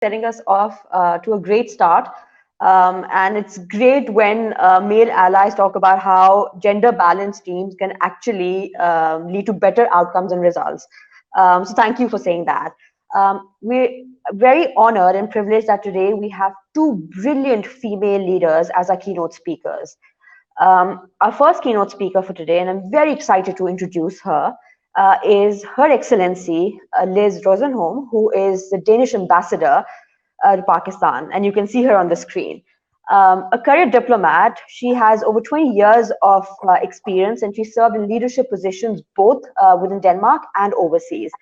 setting us off to a great start. And it's great when male allies talk about how gender balanced teams can actually lead to better outcomes and results. So thank you for saying that. We're very honored and privileged that today we have two brilliant female leaders as our keynote speakers. Our first keynote speaker for today, and I'm very excited to introduce her, is Her Excellency Lis Rosenholm, who is the Danish ambassador to Pakistan, and you can see her on the screen. A career diplomat, she has over 20 years of experience, and she served in leadership positions both within Denmark and overseas.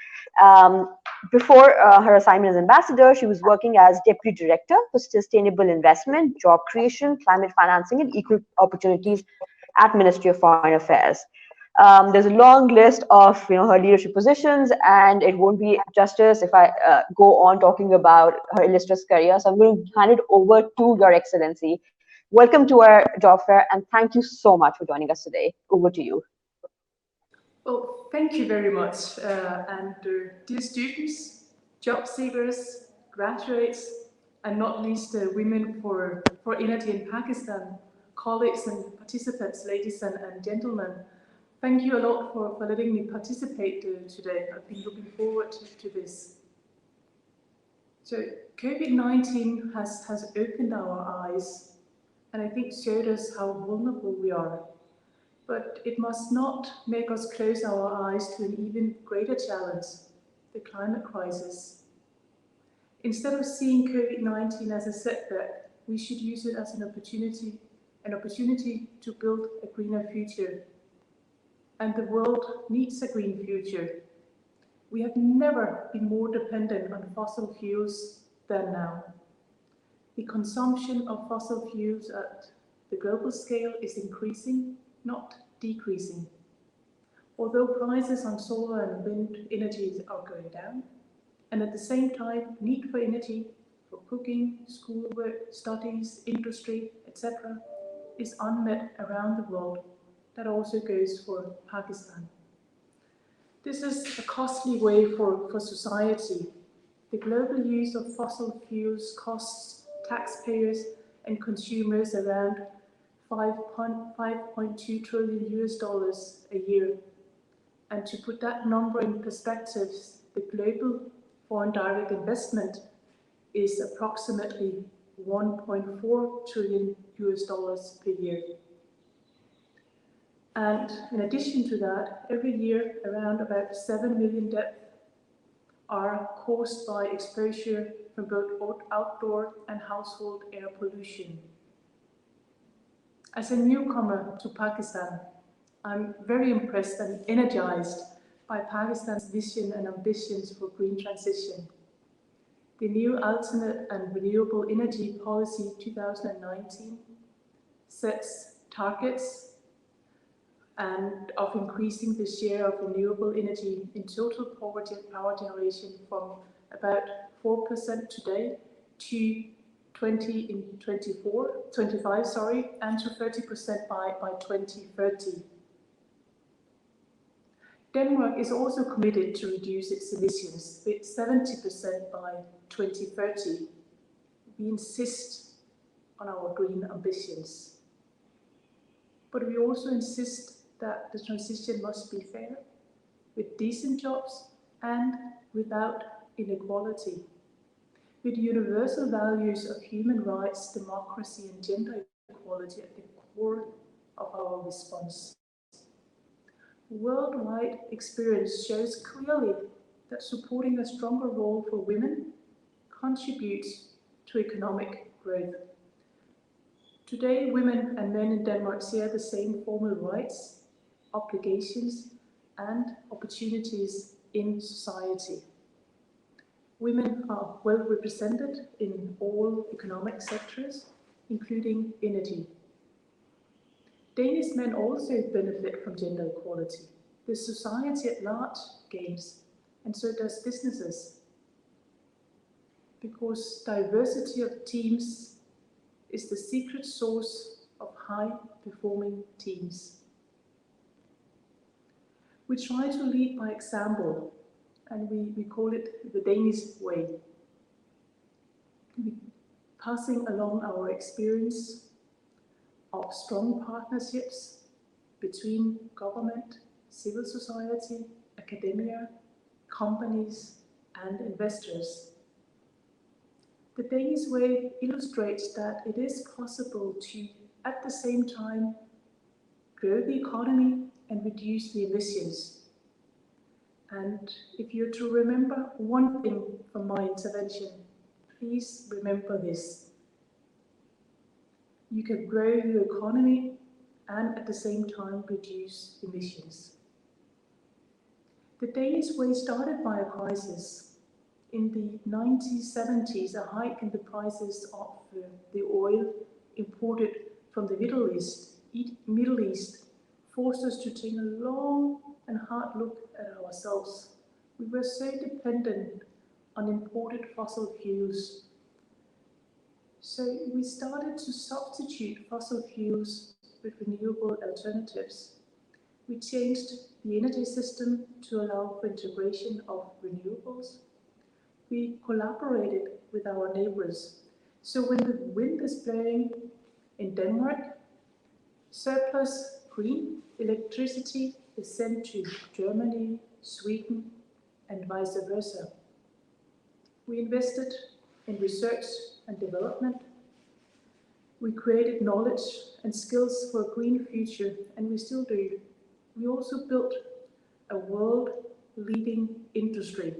Before her assignment as ambassador, she was working as deputy director for sustainable investment, job creation, climate financing, and equal opportunities at Ministry of Foreign Affairs. There's a long list of her leadership positions, and it won't be justice if I go on talking about her illustrious career. So I'm going to hand it over to Your Excellency. Welcome to our job fair, and thank you so much for joining us today. Over to you. Well, thank you very much. And dear students, job seekers, graduates, and not least women for energy in Pakistan, colleagues and participants, ladies and gentlemen, thank you a lot for letting me participate today. I've been looking forward to this. So COVID-19 has opened our eyes and I think showed us how vulnerable we are. But it must not make us close our eyes to an even greater challenge, the climate crisis. Instead of seeing COVID-19 as a setback, we should use it as an opportunity to build a greener future. And the world needs a green future. We have never been more dependent on fossil fuels than now. The consumption of fossil fuels at the global scale is increasing, not decreasing. Although prices on solar and wind energies are going down, and at the same time, need for energy for cooking, schoolwork, studies, industry, etc. is unmet around the world. That also goes for Pakistan. This is a costly way for society. The global use of fossil fuels costs taxpayers and consumers around 5.2 trillion US dollars a year. And to put that number in perspective, the global foreign direct investment is approximately 1.4 trillion US dollars per year. And in addition to that, every year around about 7 million deaths are caused by exposure from both outdoor and household air pollution. As a newcomer to Pakistan, I'm very impressed and energized by Pakistan's vision and ambitions for green transition. The new Alternate and Renewable Energy Policy 2019 sets targets and of increasing the share of renewable energy in total power generation from about 4% today to 25, and to 30% by 2030. Denmark is also committed to reduce its emissions with 70% by 2030. We insist on our green ambitions. But we also insist that the transition must be fair, with decent jobs and without inequality, with universal values of human rights, democracy and gender equality at the core of our response. Worldwide experience shows clearly that supporting a stronger role for women contributes to economic growth. Today, women and men in Denmark share the same formal rights, obligations, and opportunities in society. Women are well represented in all economic sectors, including energy. Danish men also benefit from gender equality. The society at large gains, and so does businesses. Because diversity of teams is the secret source of high-performing teams. We try to lead by example, and we call it the Danish way. passing along our experience of strong partnerships between government, civil society, academia, companies, and investors. The Danish way illustrates that it is possible to, at the same time, grow the economy and reduce the emissions. And if you're to remember one thing from my intervention, please remember this. You can grow your economy and at the same time reduce emissions. The Danish way started by a crisis. In the 1970s, a hike in the prices of the oil imported from the Middle East forced us to take a long and hard look at ourselves. We were so dependent on imported fossil fuels. So we started to substitute fossil fuels with renewable alternatives. We changed the energy system to allow for integration of renewables. We collaborated with our neighbors. So when the wind is blowing in Denmark, surplus green electricity is sent to Germany, Sweden, and vice versa. We invested in research and development. We created knowledge and skills for a green future, and we still do. We also built a world-leading industry.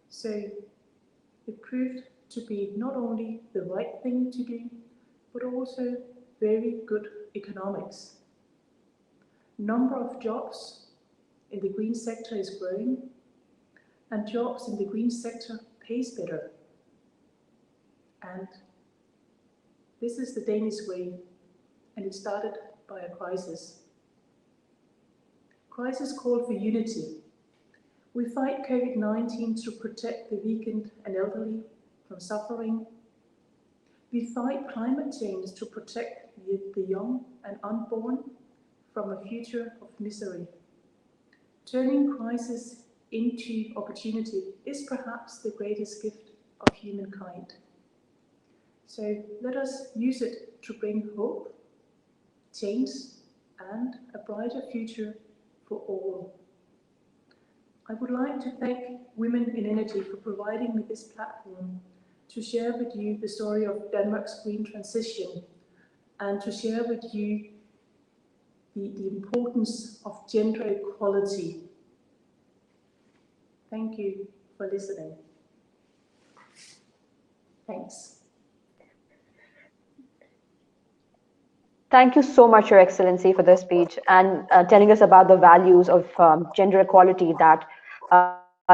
So it proved to be not only the right thing to do, but also very good economics. Number of jobs in the green sector is growing, and jobs in the green sector pays better. And this is the Danish way, and it started by a crisis. Crisis called for unity. We fight COVID-19 to protect the weakened and elderly from suffering. We fight climate change to protect the young and unborn from a future of misery. Turning crisis into opportunity is perhaps the greatest gift of humankind. So let us use it to bring hope, change, and a brighter future for all. I would like to thank Women in Energy for providing me this platform to share with you the story of Denmark's green transition and to share with you the importance of gender equality. Thank you for listening. Thanks. Thank you so much, Your Excellency, for this speech and telling us about the values of gender equality that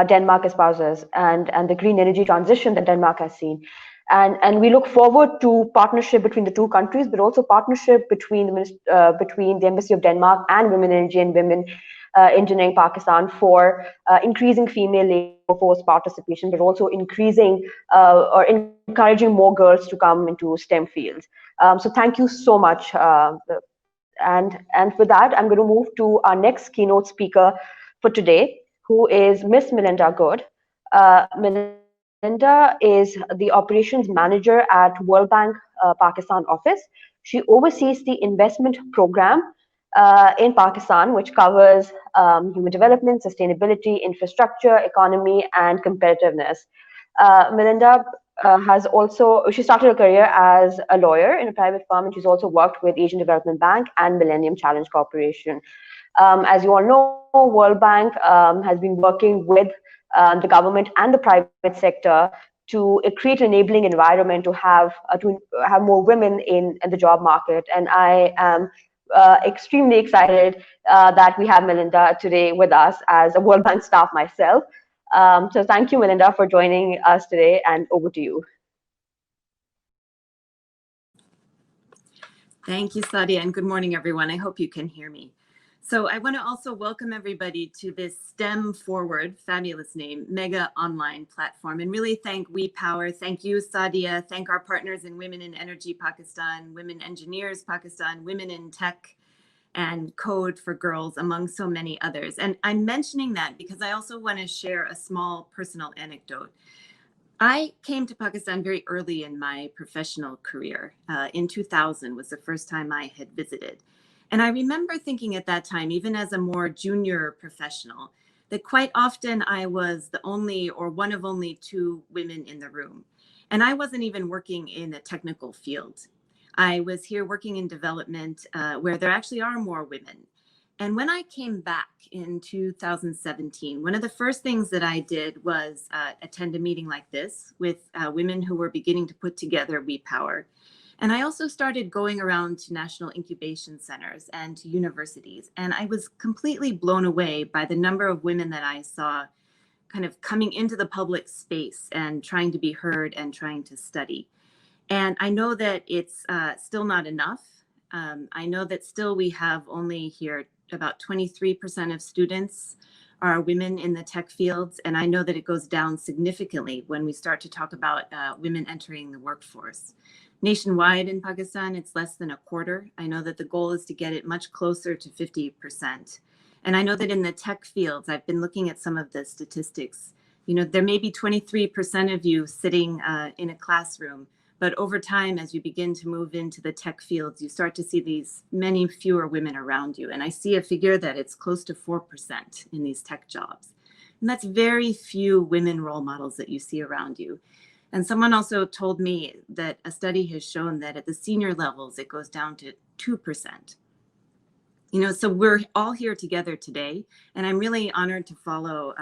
Denmark espouses and the green energy transition that Denmark has seen. And we look forward to partnership between the two countries, but also partnership between the Embassy of Denmark and Women Energy and Women Engineering Pakistan for increasing female labor force participation, but also increasing or encouraging more girls to come into STEM fields. So thank you so much. And with that, I'm going to move to our next keynote speaker for today, who is Miss Melinda Good. Melinda is the operations manager at World Bank Pakistan office. She oversees the investment program in Pakistan, which covers human development, sustainability, infrastructure, economy, and competitiveness. Melinda she started her career as a lawyer in a private firm, and she's also worked with Asian Development Bank and Millennium Challenge Corporation. As you all know, World Bank has been working with the government and the private sector to create an enabling environment to have more women in the job market. And I am extremely excited that we have Melinda today with us as a World Bank staff myself. So thank you, Melinda, for joining us today, and over to you. Thank you, Sadia, and good morning, everyone. I hope you can hear me. So I want to also welcome everybody to this STEM Forward, fabulous name, mega online platform, and really thank We Power. Thank you, Sadia. Thank our partners in Women in Energy Pakistan, Women Engineers Pakistan, Women in Tech, and Code for Girls, among so many others. And I'm mentioning that because I also want to share a small personal anecdote. I came to Pakistan very early in my professional career. In 2000 was the first time I had visited. And I remember thinking at that time, even as a more junior professional, that quite often I was the only or one of only two women in the room. And I wasn't even working in a technical field. I was here working in development where there actually are more women. And when I came back in 2017, one of the first things that I did was attend a meeting like this with women who were beginning to put together We Power. And I also started going around to national incubation centers and to universities. And I was completely blown away by the number of women that I saw kind of coming into the public space and trying to be heard and trying to study. And I know that it's still not enough. I know that still we have only here about 23% of students are women in the tech fields. And I know that it goes down significantly when we start to talk about women entering the workforce. Nationwide in Pakistan, it's less than a quarter. I know that the goal is to get it much closer to 50%. And I know that in the tech fields, I've been looking at some of the statistics. You know, there may be 23% of you sitting in a classroom, but over time, as you begin to move into the tech fields, you start to see these many fewer women around you. And I see a figure that it's close to 4% in these tech jobs. And that's very few women role models that you see around you. And someone also told me that a study has shown that at the senior levels, it goes down to 2%. You know, so we're all here together today. And I'm really honored to follow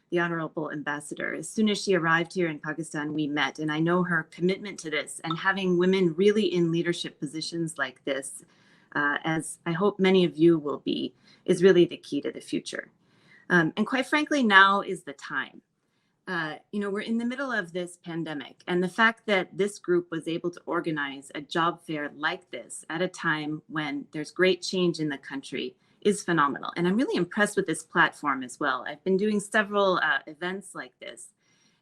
the Honorable Ambassador. As soon as she arrived here in Pakistan, we met, and I know her commitment to this and having women really in leadership positions like this, as I hope many of you will be, is really the key to the future. And quite frankly, now is the time. You know, we're in the middle of this pandemic, and the fact that this group was able to organize a job fair like this at a time when there's great change in the country is phenomenal. And I'm really impressed with this platform as well. I've been doing several events like this.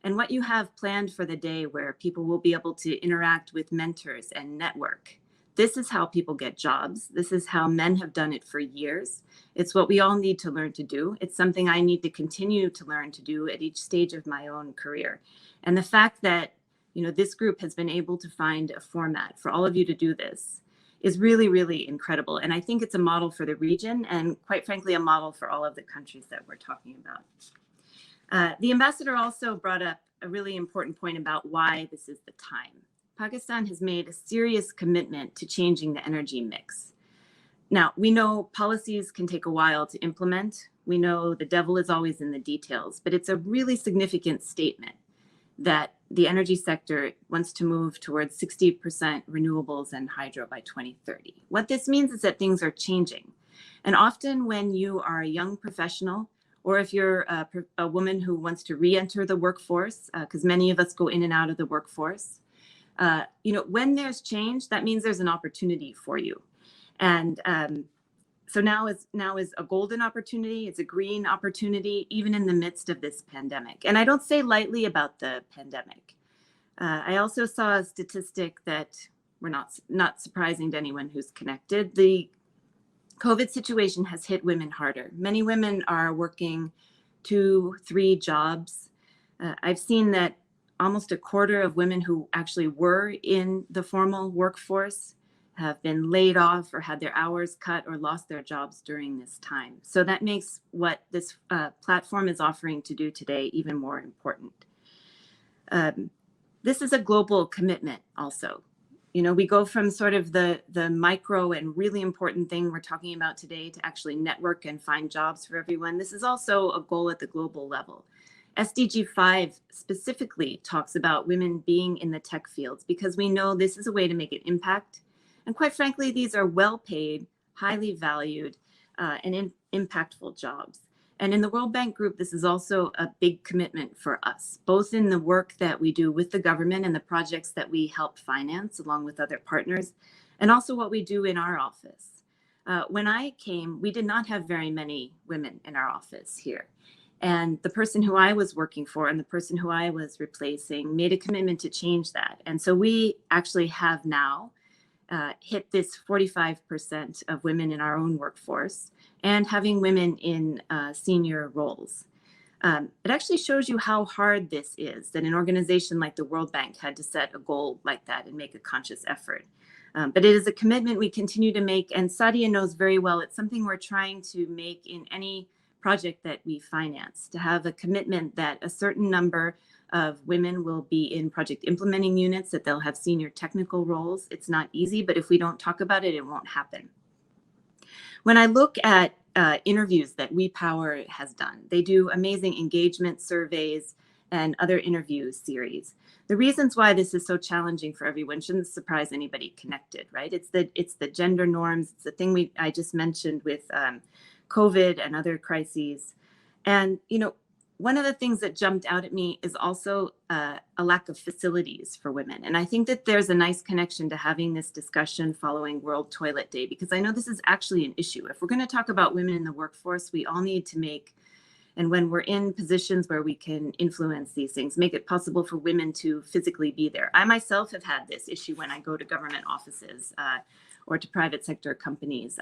And what you have planned for the day where people will be able to interact with mentors and network. This is how people get jobs. This is how men have done it for years. It's what we all need to learn to do. It's something I need to continue to learn to do at each stage of my own career. And the fact that, you know, this group has been able to find a format for all of you to do this is really, really incredible. And I think it's a model for the region and quite frankly, a model for all of the countries that we're talking about. The ambassador also brought up a really important point about why this is the time. Pakistan has made a serious commitment to changing the energy mix. Now, we know policies can take a while to implement. We know the devil is always in the details, but it's a really significant statement that the energy sector wants to move towards 60% renewables and hydro by 2030. What this means is that things are changing. And often when you are a young professional, or if you're a woman who wants to re-enter the workforce, because many of us go in and out of the workforce, you know, when there's change, that means there's an opportunity for you. And so now is a golden opportunity. It's a green opportunity, even in the midst of this pandemic. And I don't say lightly about the pandemic. I also saw a statistic that we're not surprising to anyone who's connected. The COVID situation has hit women harder. Many women are working 2-3 jobs. I've seen that almost a quarter of women who actually were in the formal workforce have been laid off or had their hours cut or lost their jobs during this time. So that makes what this platform is offering to do today even more important. This is a global commitment also. You know, we go from sort of the micro and really important thing we're talking about today to actually network and find jobs for everyone. This is also a goal at the global level. SDG 5 specifically talks about women being in the tech fields because we know this is a way to make an impact. And quite frankly, these are well-paid, highly valued, and impactful jobs. And in the World Bank Group, this is also a big commitment for us, both in the work that we do with the government and the projects that we help finance along with other partners, and also what we do in our office. When I came, we did not have very many women in our office here. And the person who I was working for and the person who I was replacing made a commitment to change that. And so we actually have now hit this 45% of women in our own workforce and having women in senior roles. it actually shows you how hard this is, that an organization like the World Bank had to set a goal like that and make a conscious effort. But it is a commitment we continue to make, and Sadia knows very well it's something we're trying to make in any project that we finance, to have a commitment that a certain number of women will be in project implementing units, that they'll have senior technical roles. It's not easy, but if we don't talk about it, it won't happen. When I look at interviews that We Power has done, they do amazing engagement surveys and other interview series. The reasons why this is so challenging for everyone shouldn't surprise anybody connected, right? It's the gender norms. It's the thing I just mentioned with COVID and other crises. And, you know, one of the things that jumped out at me is also a lack of facilities for women. And I think that there's a nice connection to having this discussion following World Toilet Day, because I know this is actually an issue. If we're going to talk about women in the workforce, we all need to make, and when we're in positions where we can influence these things, make it possible for women to physically be there. I myself have had this issue when I go to government offices or to private sector companies.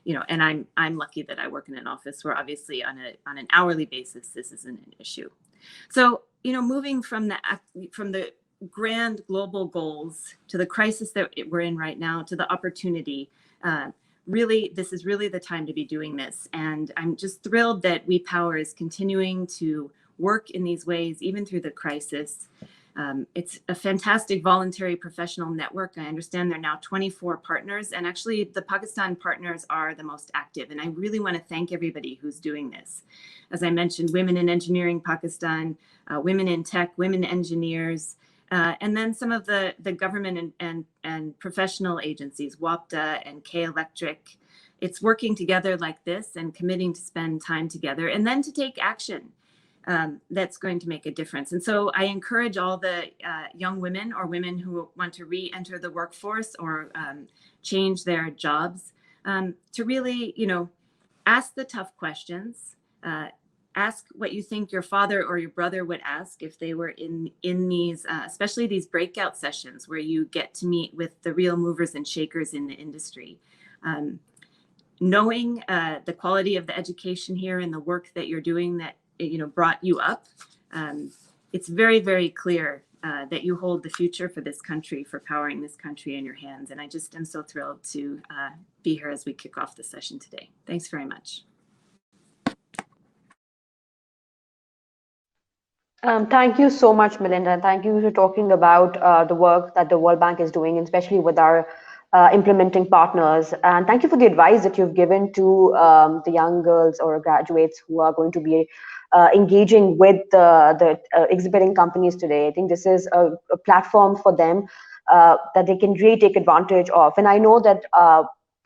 You know, and I'm lucky that I work in an office where obviously on an hourly basis, this isn't an issue. So, you know, moving from the grand global goals to the crisis that we're in right now, to the opportunity, really, this is really the time to be doing this. And I'm just thrilled that We Power is continuing to work in these ways, even through the crisis. It's a fantastic voluntary professional network. I understand there are now 24 partners, and actually the Pakistan partners are the most active. And I really want to thank everybody who's doing this. As I mentioned, Women in Engineering Pakistan, Women in Tech, Women Engineers, and then some of the government and professional agencies, WAPTA and K Electric. It's working together like this and committing to spend time together and then to take action. That's going to make a difference. And so I encourage all the young women or women who want to re-enter the workforce or change their jobs to really, you know, ask the tough questions. Ask what you think your father or your brother would ask if they were in these, especially these breakout sessions where you get to meet with the real movers and shakers in the industry. Knowing the quality of the education here and the work that you're doing that, you know, brought you up, it's very, very clear that you hold the future for this country, for powering this country in your hands. And I just am so thrilled to be here as we kick off the session today. Thanks very much. Thank you so much, Melinda. And thank you for talking about the work that the World Bank is doing, especially with our implementing partners. And thank you for the advice that you've given to the young girls or graduates who are going to be engaging with the exhibiting companies today. I think this is a platform for them that they can really take advantage of. And I know that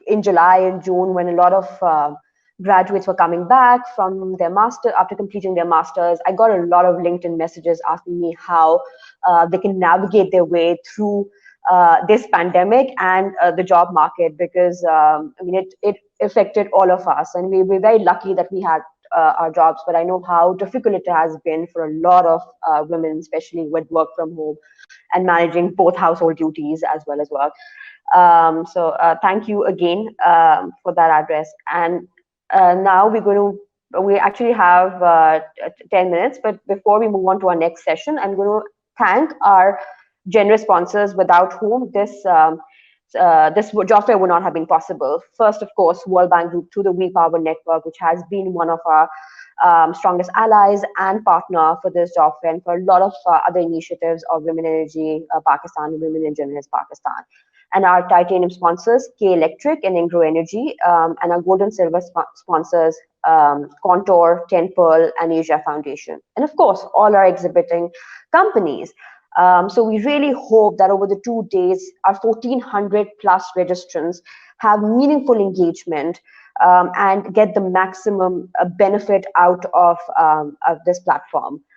in July and June, when a lot of graduates were coming back from their after completing their masters, I got a lot of LinkedIn messages asking me how they can navigate their way through this pandemic and the job market, because I mean it affected all of us, and we're very lucky that we had our jobs, but I know how difficult it has been for a lot of women, especially with work from home and managing both household duties as well as work. So thank you again for that address. And now we actually have 10 minutes, but before we move on to our next session, I'm going to thank our generous sponsors without whom this job fair would not have been possible. First, of course, World Bank Group through the We Power Network, which has been one of our strongest allies and partner for this job fair and for a lot of other initiatives of Women Energy Pakistan and Women Engineers Pakistan. And our titanium sponsors, K Electric and Ingro Energy, and our gold and silver sponsors, Contour, Tenpearl, and Asia Foundation. And of course, all our exhibiting companies. So we really hope that over the 2 days, our 1,400 plus registrants have meaningful engagement and get the maximum benefit out of this platform.